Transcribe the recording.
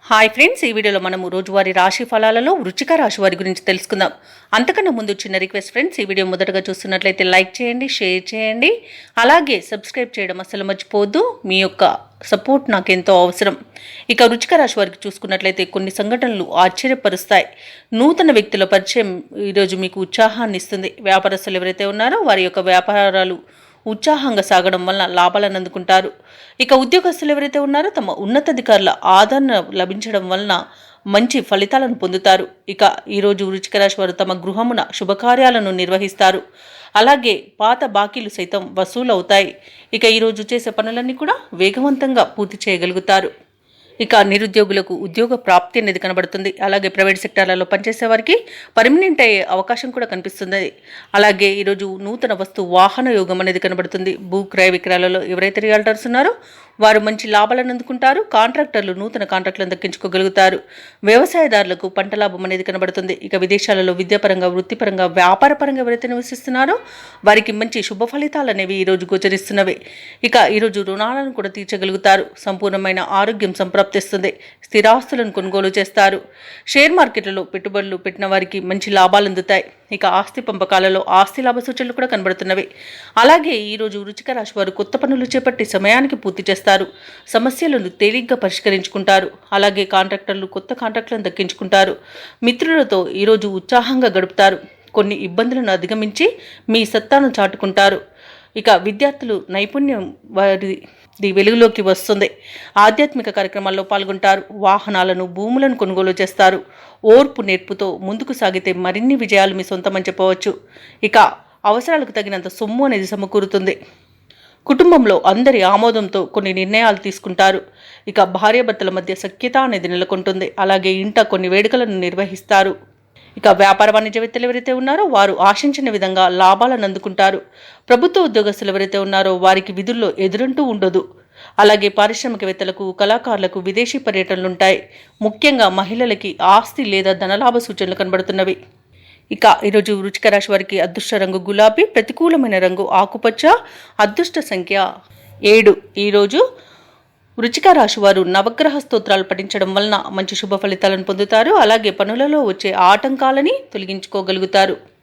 Hi friends, ఈ వీడియోలో మనము రోజువారీ రాశి ఫలాలలో వృశ్చిక రాశి వారి గురించి తెలుసుకుందాం. అంతకన్నా ముందు చిన్న రిక్వెస్ట్ ఫ్రెండ్స్, ఈ వీడియో మొదటగా చూస్తున్నట్లయితే లైక్ చేయండి, షేర్ చేయండి, అలాగే సబ్స్క్రైబ్ చేయడం అసలు మర్చిపోవద్దు. మీ యొక్క సపోర్ట్ నాకు ఎంతో అవసరం. ఇక వృశ్చిక రాశి వారికి చూసుకున్నట్లయితే కొన్ని సంఘటనలు ఆశ్చర్యపరుస్తాయి. నూతన వ్యక్తుల పరిచయం ఈరోజు మీకు ఉత్సాహాన్ని ఇస్తుంది. వ్యాపారస్తులు ఎవరైతే ఉన్నారో వారి యొక్క వ్యాపారాలు ఉత్సాహంగా సాగడం వలన లాభాలను అందుకుంటారు. ఇక ఉద్యోగస్తులు ఎవరైతే ఉన్నారో తమ ఉన్నతాధికారుల ఆదరణ లభించడం వలన మంచి ఫలితాలను పొందుతారు. ఇక ఈరోజు వృశ్చిక రాశి వారు తమ గృహమున శుభకార్యాలను నిర్వహిస్తారు. అలాగే పాత బాకీలు సైతం వసూలు అవుతాయి. ఇక ఈరోజు చేసే పనులన్నీ కూడా వేగవంతంగా పూర్తి చేయగలుగుతారు. ఇక నిరుద్యోగులకు ఉద్యోగ ప్రాప్తి అనేది కనబడుతుంది. అలాగే ప్రైవేట్ సెక్టార్లలో పనిచేసే వారికి పర్మనెంట్ అయ్యే అవకాశం కూడా కనిపిస్తుంది. అలాగే ఈరోజు నూతన వస్తు వాహన యోగం అనేది కనబడుతుంది. భూ క్రయ విక్రయాలలో ఎవరైతే రియల్టర్స్ ఉన్నారో వారు మంచి లాభాలను అందుకుంటారు. కాంట్రాక్టర్లు నూతన కాంట్రాక్టులను దక్కించుకోగలుగుతారు. వ్యవసాయదారులకు పంట లాభం అనేది కనబడుతుంది. ఇక విదేశాలలో విద్యాపరంగా, వృత్తిపరంగా, వ్యాపారపరంగా ఎవరైతే నివసిస్తున్నారో వారికి మంచి శుభ ఫలితాలు అనేవి ఈరోజు గోచరిస్తున్నవి. ఇక ఈరోజు రుణాలను కూడా తీర్చగలుగుతారు. సంపూర్ణమైన ఆరోగ్యం సంప్రాప్తిస్తుంది. స్థిరాస్తులను కొనుగోలు చేస్తారు. షేర్ మార్కెట్లలో పెట్టుబడులు పెట్టిన వారికి మంచి లాభాలు అందుతాయి. ఇక ఆస్తి పంపకాలలో ఆస్తి లాభ సూచనలు కూడా కనబడుతున్నవి. అలాగే ఈరోజు వృశ్చిక రాశి వారు కొత్త పనులు చేపట్టి సమయానికి పూర్తి చేస్తారు. సమస్యలను తేలిగ్గా పరిష్కరించుకుంటారు. అలాగే కాంట్రాక్టర్లు కొత్త కాంట్రాక్టులను దక్కించుకుంటారు. మిత్రులతో ఈరోజు ఉత్సాహంగా గడుపుతారు. కొన్ని ఇబ్బందులను అధిగమించి మీ సత్తాను చాటుకుంటారు. ఇక విద్యార్థులు నైపుణ్యం వారి వెలుగులోకి వస్తుంది. ఆధ్యాత్మిక కార్యక్రమాల్లో పాల్గొంటారు. వాహనాలను, భూములను కొనుగోలు చేస్తారు. ఓర్పు నేర్పుతో ముందుకు సాగితే మరిన్ని విజయాలు మీ సొంతమని చెప్పవచ్చు. ఇక అవసరాలకు తగినంత సొమ్ము అనేది సమకూరుతుంది. కుటుంబంలో అందరి ఆమోదంతో కొన్ని నిర్ణయాలు తీసుకుంటారు. ఇక భార్యాభర్తల మధ్య సఖ్యత అనేది నెలకొంటుంది. అలాగే ఇంట కొన్ని వేడుకలను నిర్వహిస్తారు. ఇక వ్యాపార వాణిజ్యవేత్తలు ఎవరైతే ఉన్నారో వారు ఆశించిన విధంగా లాభాలను అందుకుంటారు. ప్రభుత్వ ఉద్యోగస్తులు ఎవరైతే ఉన్నారో వారికి విధుల్లో ఎదురంటూ ఉండదు. అలాగే పారిశ్రామికవేత్తలకు, కళాకారులకు విదేశీ పర్యటనలుంటాయి. ముఖ్యంగా మహిళలకి ఆస్తి లేదా ధనలాభ సూచనలు కనబడుతున్నవి. ఇక ఈరోజు వృశ్చిక రాశి వారికి అదృష్ట రంగు గులాబీ, ప్రతికూలమైన రంగు ఆకుపచ్చ, అదృష్ట సంఖ్య 7. ఈరోజు వృశ్చిక రాశి వారు నవగ్రహ స్తోత్రాలు పఠించడం వలన మంచి శుభ ఫలితాలను పొందుతారు. అలాగే పనులలో వచ్చే ఆటంకాలని తొలగించుకోగలుగుతారు.